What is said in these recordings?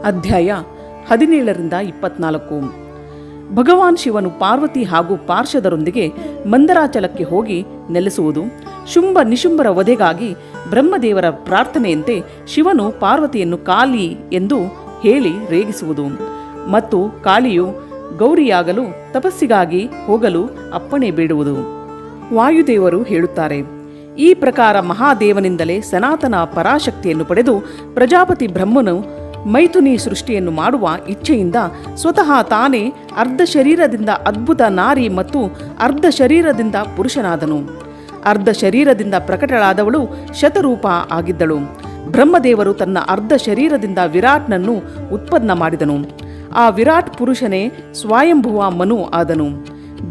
ಅಧ್ಯಾಯ 17-24. ಭಗವಾನ್ ಶಿವನು ಪಾರ್ವತಿ ಹಾಗೂ ಪಾರ್ಷದರೊಂದಿಗೆ ಮಂದರಾಚಲಕ್ಕೆ ಹೋಗಿ ನೆಲೆಸುವುದು. ಶುಂಭ ನಿಶುಂಭರ ವಧೆಗಾಗಿ ಬ್ರಹ್ಮದೇವರ ಪ್ರಾರ್ಥನೆಯಂತೆ ಶಿವನು ಪಾರ್ವತಿಯನ್ನು ಕಾಳಿ ಎಂದು ಹೇಳಿ ರೇಗಿಸುವುದು ಮತ್ತು ಕಾಳಿಯು ಗೌರಿಯಾಗಲು ತಪಸ್ಸಿಗಾಗಿ ಹೋಗಲು ಅಪ್ಪಣೆ ಬೇಡುವುದು. ವಾಯುದೇವರು ಹೇಳುತ್ತಾರೆ, ಈ ಪ್ರಕಾರ ಮಹಾದೇವನಿಂದಲೇ ಸನಾತನ ಪರಾಶಕ್ತಿಯನ್ನು ಪಡೆದು ಪ್ರಜಾಪತಿ ಬ್ರಹ್ಮನು ಮೈಥುನಿ ಸೃಷ್ಟಿಯನ್ನು ಮಾಡುವ ಇಚ್ಛೆಯಿಂದ ಸ್ವತಃ ತಾನೇ ಅರ್ಧ ಶರೀರದಿಂದ ಅದ್ಭುತ ನಾರಿ ಮತ್ತು ಅರ್ಧ ಶರೀರದಿಂದ ಪುರುಷನಾದನು. ಅರ್ಧ ಶರೀರದಿಂದ ಪ್ರಕಟಳಾದವಳು ಶತರೂಪ ಆಗಿದ್ದಳು. ಬ್ರಹ್ಮದೇವರು ತನ್ನ ಅರ್ಧ ಶರೀರದಿಂದ ವಿರಾಟ್ನನ್ನು ಉತ್ಪನ್ನ ಮಾಡಿದನು. ಆ ವಿರಾಟ್ ಪುರುಷನೇ ಸ್ವಯಂಭುವ ಮನು ಆದನು.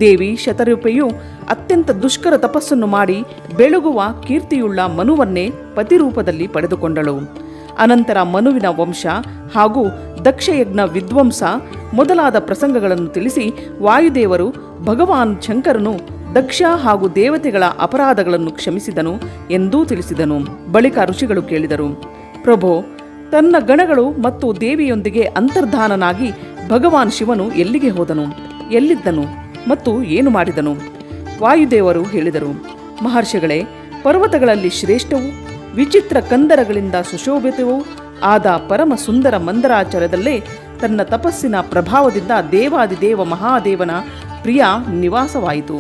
ದೇವಿ ಶತರೂಪೆಯು ಅತ್ಯಂತ ದುಷ್ಕರ ತಪಸ್ಸನ್ನು ಮಾಡಿ ಬೆಳಗುವ ಕೀರ್ತಿಯುಳ್ಳ ಮನುವನ್ನೇ ಪತಿರೂಪದಲ್ಲಿ ಪಡೆದುಕೊಂಡಳು. ಅನಂತರ ಮನುವಿನ ವಂಶ ಹಾಗೂ ದಕ್ಷಯಜ್ಞ ವಿಧ್ವಂಸ ಮೊದಲಾದ ಪ್ರಸಂಗಗಳನ್ನು ತಿಳಿಸಿ ವಾಯುದೇವರು ಭಗವಾನ್ ಶಂಕರನು ದಕ್ಷ ಹಾಗೂ ದೇವತೆಗಳ ಅಪರಾಧಗಳನ್ನು ಕ್ಷಮಿಸಿದನು ಎಂದೂ ತಿಳಿಸಿದನು. ಬಳಿಕ ಋಷಿಗಳು ಕೇಳಿದರು, ಪ್ರಭೋ, ತನ್ನ ಗಣಗಳು ಮತ್ತು ದೇವಿಯೊಂದಿಗೆ ಅಂತರ್ಧಾನನಾಗಿ ಭಗವಾನ್ ಶಿವನು ಎಲ್ಲಿಗೆ ಹೋದನು, ಎಲ್ಲಿದ್ದನು ಮತ್ತು ಏನು ಮಾಡಿದನು? ವಾಯುದೇವರು ಹೇಳಿದರು, ಮಹರ್ಷಿಗಳೇ, ಪರ್ವತಗಳಲ್ಲಿ ಶ್ರೇಷ್ಠವೂ ವಿಚಿತ್ರ ಕಂದರಗಳಿಂದ ಸುಶೋಭಿತವೂ ಆದ ಪರಮ ಸುಂದರ ಮಂದರಾಚಲದಲ್ಲೇ ತನ್ನ ತಪಸ್ಸಿನ ಪ್ರಭಾವದಿಂದ ದೇವಾದಿದೇವ ಮಹಾದೇವನ ಪ್ರಿಯ ನಿವಾಸವಾಯಿತು.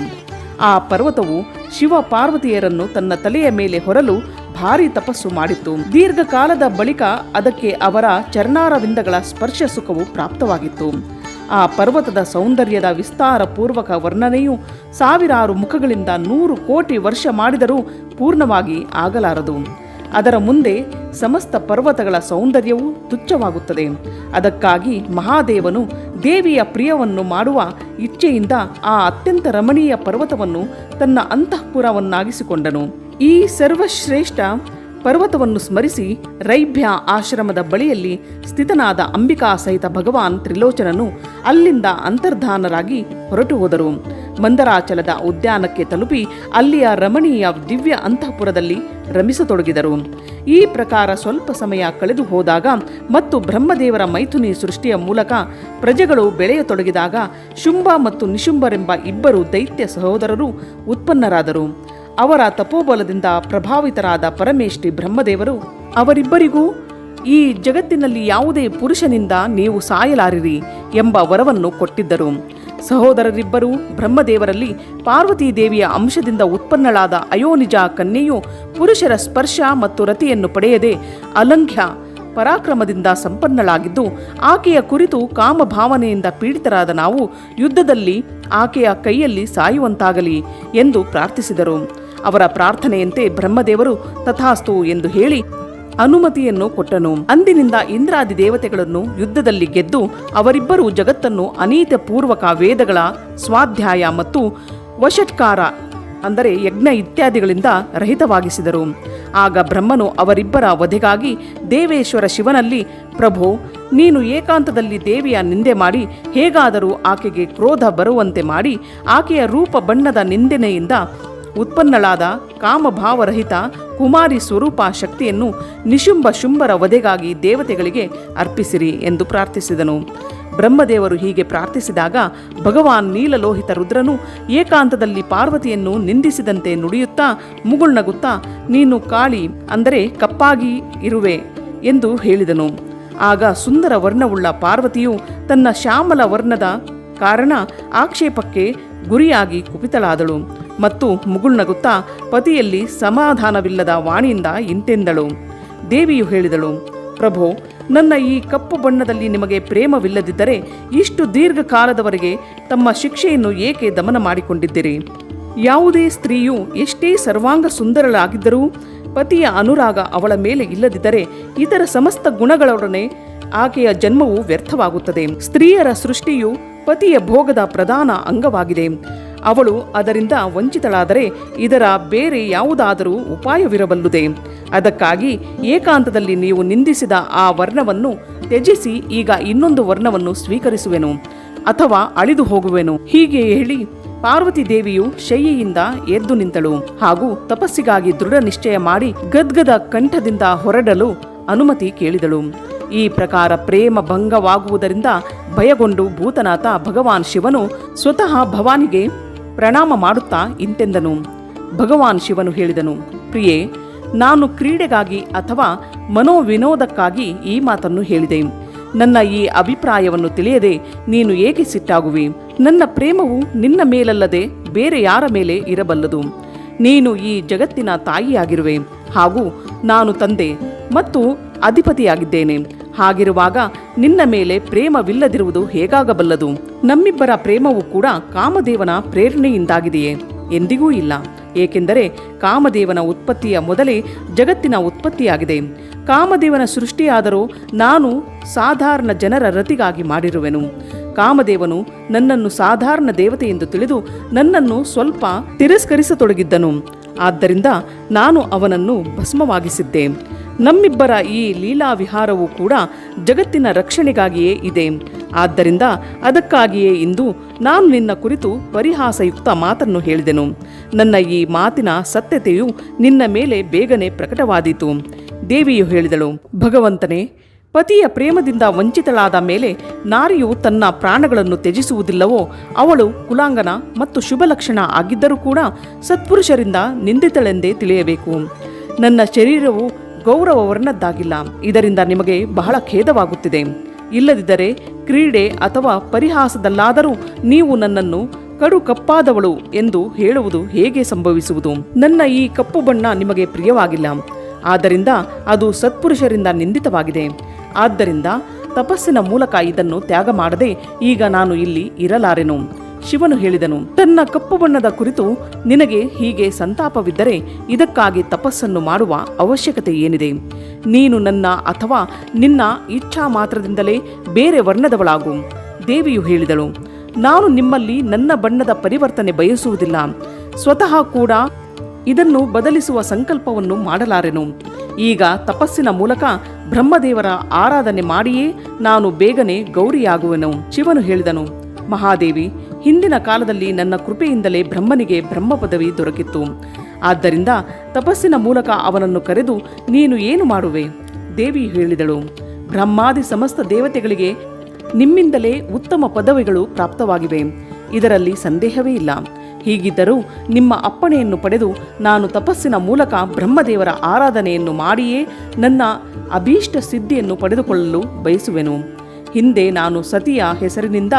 ಆ ಪರ್ವತವು ಶಿವ ಪಾರ್ವತಿಯರನ್ನು ತನ್ನ ತಲೆಯ ಮೇಲೆ ಹೊರಲು ಭಾರಿ ತಪಸ್ಸು ಮಾಡಿತ್ತು. ದೀರ್ಘಕಾಲದ ಬಳಿಕ ಅದಕ್ಕೆ ಅವರ ಚರಣಾರವಿಂದಗಳ ಸ್ಪರ್ಶ ಸುಖವು ಪ್ರಾಪ್ತವಾಗಿತ್ತು. ಆ ಪರ್ವತದ ಸೌಂದರ್ಯದ ವಿಸ್ತಾರ ಪೂರ್ವಕ ವರ್ಣನೆಯು ಸಾವಿರಾರು ಮುಖಗಳಿಂದ 100 ಕೋಟಿ ವರ್ಷ ಮಾಡಿದರೂ ಪೂರ್ಣವಾಗಿ ಆಗಲಾರದು. ಅದರ ಮುಂದೆ ಸಮಸ್ತ ಪರ್ವತಗಳ ಸೌಂದರ್ಯವೂ ತುಚ್ಛವಾಗುತ್ತದೆ. ಅದಕ್ಕಾಗಿ ಮಹಾದೇವನು ದೇವಿಯ ಪ್ರಿಯವನ್ನು ಮಾಡುವ ಇಚ್ಛೆಯಿಂದ ಆ ಅತ್ಯಂತ ರಮಣೀಯ ಪರ್ವತವನ್ನು ತನ್ನ ಅಂತಃಪುರವನ್ನಾಗಿಸಿಕೊಂಡನು. ಈ ಸರ್ವಶ್ರೇಷ್ಠ ಪರ್ವತವನ್ನು ಸ್ಮರಿಸಿ ರೈಭ್ಯ ಆಶ್ರಮದ ಬಳಿಯಲ್ಲಿ ಸ್ಥಿತನಾದ ಅಂಬಿಕಾ ಸಹಿತ ಭಗವಾನ್ ತ್ರಿಲೋಚನನು ಅಲ್ಲಿಂದ ಅಂತರ್ಧಾನರಾಗಿ ಹೊರಟು ಹೋದರು. ಮಂದರಾಚಲದ ಉದ್ಯಾನಕ್ಕೆ ತಲುಪಿ ಅಲ್ಲಿಯ ರಮಣೀಯ ದಿವ್ಯ ಅಂತಃಪುರದಲ್ಲಿ ರಮಿಸತೊಡಗಿದರು. ಈ ಪ್ರಕಾರ ಸ್ವಲ್ಪ ಸಮಯ ಕಳೆದು ಹೋದಾಗ ಮತ್ತು ಬ್ರಹ್ಮದೇವರ ಮೈಥುನಿ ಸೃಷ್ಟಿಯ ಮೂಲಕ ಪ್ರಜೆಗಳು ಬೆಳೆಯತೊಡಗಿದಾಗ ಶುಂಭ ಮತ್ತು ನಿಶುಂಭರೆಂಬ ಇಬ್ಬರು ದೈತ್ಯ ಸಹೋದರರು ಉತ್ಪನ್ನರಾದರು. ಅವರ ತಪೋಬಲದಿಂದ ಪ್ರಭಾವಿತರಾದ ಪರಮೇಷ್ಠಿ ಬ್ರಹ್ಮದೇವರು ಅವರಿಬ್ಬರಿಗೂ ಈ ಜಗತ್ತಿನಲ್ಲಿ ಯಾವುದೇ ಪುರುಷನಿಂದ ನೀವು ಸಾಯಲಾರಿರಿ ಎಂಬ ವರವನ್ನು ಕೊಟ್ಟಿದ್ದರು. ಸಹೋದರರಿಬ್ಬರೂ ಬ್ರಹ್ಮದೇವರಲ್ಲಿ ಪಾರ್ವತೀ ದೇವಿಯ ಅಂಶದಿಂದ ಉತ್ಪನ್ನಳಾದ ಅಯೋನಿಜ ಕನ್ಯೆಯು ಪುರುಷರ ಸ್ಪರ್ಶ ಮತ್ತು ರತಿಯನ್ನು ಪಡೆಯದೆ ಅಲಂಘ್ಯ ಪರಾಕ್ರಮದಿಂದ ಸಂಪನ್ನಳಾಗಿದ್ದು, ಆಕೆಯ ಕುರಿತು ಕಾಮಭಾವನೆಯಿಂದ ಪೀಡಿತರಾದ ನಾವು ಯುದ್ಧದಲ್ಲಿ ಆಕೆಯ ಕೈಯಲ್ಲಿ ಸಾಯುವಂತಾಗಲಿ ಎಂದು ಪ್ರಾರ್ಥಿಸಿದರು. ಅವರ ಪ್ರಾರ್ಥನೆಯಂತೆ ಬ್ರಹ್ಮದೇವರು ತಥಾಸ್ತು ಎಂದು ಹೇಳಿ ಅನುಮತಿಯನ್ನು ಕೊಟ್ಟನು. ಅಂದಿನಿಂದ ಇಂದ್ರಾದಿ ದೇವತೆಗಳನ್ನು ಯುದ್ಧದಲ್ಲಿ ಗೆದ್ದು ಅವರಿಬ್ಬರೂ ಜಗತ್ತನ್ನು ಅನೀತಿಪೂರ್ವಕ ವೇದಗಳ ಸ್ವಾಧ್ಯಾಯ ಮತ್ತು ವಷಟ್ಕಾರ ಅಂದರೆ ಯಜ್ಞ ಇತ್ಯಾದಿಗಳಿಂದ ರಹಿತವಾಗಿಸಿದರು. ಆಗ ಬ್ರಹ್ಮನು ಅವರಿಬ್ಬರ ವಧೆಗಾಗಿ ದೇವೇಶ್ವರ ಶಿವನಲ್ಲಿ, ಪ್ರಭೋ, ನೀನು ಏಕಾಂತದಲ್ಲಿ ದೇವಿಯ ನಿಂದೆ ಮಾಡಿ ಹೇಗಾದರೂ ಆಕೆಗೆ ಕ್ರೋಧ ಬರುವಂತೆ ಮಾಡಿ ಆಕೆಯ ರೂಪ ಬಣ್ಣದ ನಿಂದನೆಯಿಂದ ಉತ್ಪನ್ನಳಾದ ಕಾಮಭಾವರಹಿತ ಕುಮಾರಿ ಸ್ವರೂಪ ಶಕ್ತಿಯನ್ನು ನಿಶುಂಭ ಶುಂಭರ ವಧೆಗಾಗಿ ದೇವತೆಗಳಿಗೆ ಅರ್ಪಿಸಿರಿ ಎಂದು ಪ್ರಾರ್ಥಿಸಿದನು. ಬ್ರಹ್ಮದೇವರು ಹೀಗೆ ಪ್ರಾರ್ಥಿಸಿದಾಗ ಭಗವಾನ್ ನೀಲಲೋಹಿತ ರುದ್ರನು ಏಕಾಂತದಲ್ಲಿ ಪಾರ್ವತಿಯನ್ನು ನಿಂದಿಸಿದಂತೆ ನುಡಿಯುತ್ತಾ ಮುಗುಳ್ನಗುತ್ತಾ, ನೀನು ಕಾಳಿ ಅಂದರೆ ಕಪ್ಪಾಗಿ ಇರುವೆ ಎಂದು ಹೇಳಿದನು. ಆಗ ಸುಂದರ ವರ್ಣವುಳ್ಳ ಪಾರ್ವತಿಯು ತನ್ನ ಶ್ಯಾಮಲ ವರ್ಣದ ಕಾರಣ ಆಕ್ಷೇಪಕ್ಕೆ ಗುರಿಯಾಗಿ ಕುಪಿತಳಾದಳು ಮತ್ತು ಮುಗುಳ್ನಗುತ್ತಾ ಪತಿಯಲ್ಲಿ ಸಮಾಧಾನವಿಲ್ಲದ ವಾಣಿಯಿಂದ ಇಂತೆಂದಳು. ದೇವಿಯು ಹೇಳಿದಳು, ಪ್ರಭೋ, ನನ್ನ ಈ ಕಪ್ಪು ಬಣ್ಣದಲ್ಲಿ ನಿಮಗೆ ಪ್ರೇಮವಿಲ್ಲದಿದ್ದರೆ ಇಷ್ಟು ದೀರ್ಘಕಾಲದವರೆಗೆ ತಮ್ಮ ಶಿಕ್ಷೆಯನ್ನು ಏಕೆ ದಮನ ಮಾಡಿಕೊಂಡಿದ್ದೀರಿ? ಯಾವುದೇ ಸ್ತ್ರೀಯು ಎಷ್ಟೇ ಸರ್ವಾಂಗ ಸುಂದರಳಾಗಿದ್ದರೂ ಪತಿಯ ಅನುರಾಗ ಅವಳ ಮೇಲೆ ಇಲ್ಲದಿದ್ದರೆ ಇತರ ಸಮಸ್ತ ಗುಣಗಳೊಡನೆ ಆಕೆಯ ಜನ್ಮವು ವ್ಯರ್ಥವಾಗುತ್ತದೆ. ಸ್ತ್ರೀಯರ ಸೃಷ್ಟಿಯು ಪತಿಯ ಭೋಗದ ಪ್ರಧಾನ ಅಂಗವಾಗಿದೆ. ಅವಳು ಅದರಿಂದ ವಂಚಿತಳಾದರೆ ಇದರ ಬೇರೆ ಯಾವುದಾದರೂ ಉಪಾಯವಿರಬಲ್ಲುದೆ. ಅದಕ್ಕಾಗಿ ಏಕಾಂತದಲ್ಲಿ ನೀವು ನಿಂದಿಸಿದ ಆ ವರ್ಣವನ್ನು ತ್ಯಜಿಸಿ ಈಗ ಇನ್ನೊಂದು ವರ್ಣವನ್ನು ಸ್ವೀಕರಿಸುವೆನು ಅಥವಾ ಅಳಿದು ಹೋಗುವೆನು. ಹೀಗೆ ಹೇಳಿ ಪಾರ್ವತಿ ದೇವಿಯು ಶಯ್ಯೆಯಿಂದ ಎದ್ದು ನಿಂತಳು ಹಾಗೂ ತಪಸ್ಸಿಗಾಗಿ ದೃಢ ನಿಶ್ಚಯ ಮಾಡಿ ಗದ್ಗದ ಕಂಠದಿಂದ ಹೊರಡಲು ಅನುಮತಿ ಕೇಳಿದಳು. ಈ ಪ್ರಕಾರ ಪ್ರೇಮ ಭಂಗವಾಗುವುದರಿಂದ ಭಯಗೊಂಡು ಭೂತನಾಥ ಭಗವಾನ್ ಶಿವನು ಸ್ವತಃ ಭವಾನಿಗೆ ಪ್ರಣಾಮ ಮಾಡುತ್ತಾ ಇಂತೆಂದನು. ಭಗವಾನ್ ಶಿವನು ಹೇಳಿದನು, ಪ್ರಿಯೆ, ನಾನು ಕ್ರೀಡೆಗಾಗಿ ಅಥವಾ ಮನೋವಿನೋದಕ್ಕಾಗಿ ಈ ಮಾತನ್ನು ಹೇಳಿದೆ. ನನ್ನ ಈ ಅಭಿಪ್ರಾಯವನ್ನು ತಿಳಿಯದೆ ನೀನು ಏಕೆ ಸಿಟ್ಟಾಗುವಿ? ನನ್ನ ಪ್ರೇಮವು ನಿನ್ನ ಮೇಲಲ್ಲದೆ ಬೇರೆ ಯಾರ ಮೇಲೆ ಇರಬಲ್ಲದು? ನೀನು ಈ ಜಗತ್ತಿನ ತಾಯಿಯಾಗಿರುವೆ, ಹಾಗೂ ನಾನು ತಂದೆ ಮತ್ತು ಅಧಿಪತಿಯಾಗಿದ್ದೇನೆ. ಹಾಗಿರುವಾಗ ನಿನ್ನ ಮೇಲೆ ಪ್ರೇಮವಿಲ್ಲದಿರುವುದು ಹೇಗಾಗಬಲ್ಲದು? ನಮ್ಮಿಬ್ಬರ ಪ್ರೇಮವು ಕೂಡ ಕಾಮದೇವನ ಪ್ರೇರಣೆಯಿಂದಾಗಿದೆಯೇ? ಎಂದಿಗೂ ಇಲ್ಲ. ಏಕೆಂದರೆ ಕಾಮದೇವನ ಉತ್ಪತ್ತಿಯ ಮೊದಲೇ ಜಗತ್ತಿನ ಉತ್ಪತ್ತಿಯಾಗಿದೆ. ಕಾಮದೇವನ ಸೃಷ್ಟಿಯಾದರೂ ನಾನು ಸಾಧಾರಣ ಜನರ ರತಿಗಾಗಿ ಮಾಡಿರುವೆನು. ಕಾಮದೇವನು ನನ್ನನ್ನು ಸಾಧಾರಣ ದೇವತೆ ಎಂದು ತಿಳಿದು ನನ್ನನ್ನು ಸ್ವಲ್ಪ ತಿರಸ್ಕರಿಸತೊಡಗಿದ್ದನು. ಆದ್ದರಿಂದ ನಾನು ಅವನನ್ನು ಭಸ್ಮವಾಗಿಸಿದ್ದೆ. ನಮ್ಮಿಬ್ಬರ ಈ ಲೀಲಾ ವಿಹಾರವೂ ಕೂಡ ಜಗತ್ತಿನ ರಕ್ಷಣೆಗಾಗಿಯೇ ಇದೆ. ಆದ್ದರಿಂದ ಅದಕ್ಕಾಗಿಯೇ ಇಂದು ನಾನು ನಿನ್ನ ಕುರಿತು ಪರಿಹಾಸಯುಕ್ತ ಮಾತನ್ನು ಹೇಳಿದೆನು. ನನ್ನ ಈ ಮಾತಿನ ಸತ್ಯತೆಯು ನಿನ್ನ ಮೇಲೆ ಬೇಗನೆ ಪ್ರಕಟವಾದೀತು. ದೇವಿಯು ಹೇಳಿದಳು, ಭಗವಂತನೇ, ಪತಿಯ ಪ್ರೇಮದಿಂದ ವಂಚಿತಳಾದ ಮೇಲೆ ನಾರಿಯು ತನ್ನ ಪ್ರಾಣಗಳನ್ನು ತ್ಯಜಿಸುವುದಿಲ್ಲವೋ ಅವಳು ಕುಲಾಂಗನ ಮತ್ತು ಶುಭಲಕ್ಷಣ ಆಗಿದ್ದರೂ ಕೂಡ ಸತ್ಪುರುಷರಿಂದ ನಿಂದಿತಳೆಂದೇ ತಿಳಿಯಬೇಕು. ನನ್ನ ಶರೀರವು ಗೌರವವರ್ಣದ್ದಾಗಿಲ್ಲ. ಇದರಿಂದ ನಿಮಗೆ ಬಹಳ ಖೇದವಾಗುತ್ತಿದೆ. ಇಲ್ಲದಿದ್ದರೆ ಕ್ರೀಡೆ ಅಥವಾ ಪರಿಹಾಸದಲ್ಲಾದರೂ ನೀವು ನನ್ನನ್ನು ಕಡು ಕಪ್ಪಾದವಳು ಎಂದು ಹೇಳುವುದು ಹೇಗೆ ಸಂಭವಿಸುವುದು? ನನ್ನ ಈ ಕಪ್ಪು ಬಣ್ಣ ನಿಮಗೆ ಪ್ರಿಯವಾಗಿಲ್ಲ. ಆದ್ದರಿಂದ ಅದು ಸತ್ಪುರುಷರಿಂದ ನಿಂದಿತವಾಗಿದೆ. ಆದ್ದರಿಂದ ತಪಸ್ಸಿನ ಮೂಲಕ ಇದನ್ನು ತ್ಯಾಗ ಮಾಡದೆ ಈಗ ನಾನು ಇಲ್ಲಿ ಇರಲಾರೆನು. ಶಿವನು ಹೇಳಿದನು, ತನ್ನ ಕಪ್ಪು ಬಣ್ಣದ ಕುರಿತು ನಿನಗೆ ಹೀಗೆ ಸಂತಾಪವಿದ್ದರೆ ಇದಕ್ಕಾಗಿ ತಪಸ್ಸನ್ನು ಮಾಡುವ ಅವಶ್ಯಕತೆ ಏನಿದೆ? ನೀನು ನನ್ನ ಅಥವಾ ನಿನ್ನ ಇಚ್ಛಾ ಮಾತ್ರದಿಂದಲೇ ಬೇರೆ ವರ್ಣದವಳಾಗು. ದೇವಿಯು ಹೇಳಿದಳು, ನಾನು ನಿಮ್ಮಲ್ಲಿ ನನ್ನ ಬಣ್ಣದ ಪರಿವರ್ತನೆ ಬಯಸುವುದಿಲ್ಲ. ಸ್ವತಃ ಕೂಡ ಇದನ್ನು ಬದಲಿಸುವ ಸಂಕಲ್ಪವನ್ನು ಮಾಡಲಾರೆನು. ಈಗ ತಪಸ್ಸಿನ ಮೂಲಕ ಬ್ರಹ್ಮದೇವರ ಆರಾಧನೆ ಮಾಡಿಯೇ ನಾನು ಬೇಗನೆ ಗೌರಿಯಾಗುವೆನು. ಶಿವನು ಹೇಳಿದನು, ಮಹಾದೇವಿ, ಹಿಂದಿನ ಕಾಲದಲ್ಲಿ ನನ್ನ ಕೃಪೆಯಿಂದಲೇ ಬ್ರಹ್ಮನಿಗೆ ಬ್ರಹ್ಮ ಪದವಿ ದೊರಕಿತ್ತು. ಆದ್ದರಿಂದ ತಪಸ್ಸಿನ ಮೂಲಕ ಅವನನ್ನು ಕರೆದು ನೀನು ಏನು ಮಾಡುವೆ? ದೇವಿ ಹೇಳಿದಳು, ಬ್ರಹ್ಮಾದಿ ಸಮಸ್ತ ದೇವತೆಗಳಿಗೆ ನಿಮ್ಮಿಂದಲೇ ಉತ್ತಮ ಪದವಿಗಳು ಪ್ರಾಪ್ತವಾಗಿವೆ. ಇದರಲ್ಲಿ ಸಂದೇಹವೇ ಇಲ್ಲ. ಹೀಗಿದ್ದರೂ ನಿಮ್ಮ ಅಪ್ಪಣೆಯನ್ನು ಪಡೆದು ನಾನು ತಪಸ್ಸಿನ ಮೂಲಕ ಬ್ರಹ್ಮದೇವರ ಆರಾಧನೆಯನ್ನು ಮಾಡಿಯೇ ನನ್ನ ಅಭೀಷ್ಟ ಸಿದ್ಧಿಯನ್ನು ಪಡೆದುಕೊಳ್ಳಲು ಬಯಸುವೆನು. ಹಿಂದೆ ನಾನು ಸತಿಯ ಹೆಸರಿನಿಂದ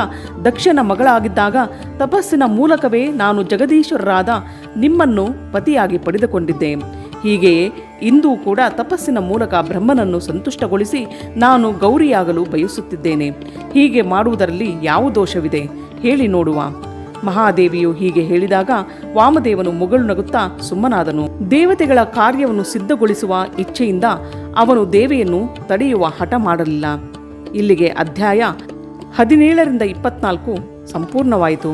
ದಕ್ಷನ ಮಗಳಾಗಿದ್ದಾಗ ತಪಸ್ಸಿನ ಮೂಲಕವೇ ನಾನು ಜಗದೀಶ್ವರರಾದ ನಿಮ್ಮನ್ನು ಪತಿಯಾಗಿ ಪಡೆದುಕೊಂಡಿದ್ದೆ. ಹೀಗೆಯೇ ಇಂದೂ ಕೂಡ ತಪಸ್ಸಿನ ಮೂಲಕ ಬ್ರಹ್ಮನನ್ನು ಸಂತುಷ್ಟಗೊಳಿಸಿ ನಾನು ಗೌರಿಯಾಗಲು ಬಯಸುತ್ತಿದ್ದೇನೆ. ಹೀಗೆ ಮಾಡುವುದರಲ್ಲಿ ಯಾವ ದೋಷವಿದೆ? ಹೇಳಿ ನೋಡುವ. ಮಹಾದೇವಿಯು ಹೀಗೆ ಹೇಳಿದಾಗ ವಾಮದೇವನು ಮುಗಳು ನಗುತ್ತಾ ಸುಮ್ಮನಾದನು. ದೇವತೆಗಳ ಕಾರ್ಯವನ್ನು ಸಿದ್ಧಗೊಳಿಸುವ ಇಚ್ಛೆಯಿಂದ ಅವನು ದೇವಿಯನ್ನು ತಡೆಯುವ ಹಠ ಮಾಡಲಿಲ್ಲ. ಇಲ್ಲಿಗೆ ಅಧ್ಯಾಯ 17-24 ಸಂಪೂರ್ಣವಾಯಿತು.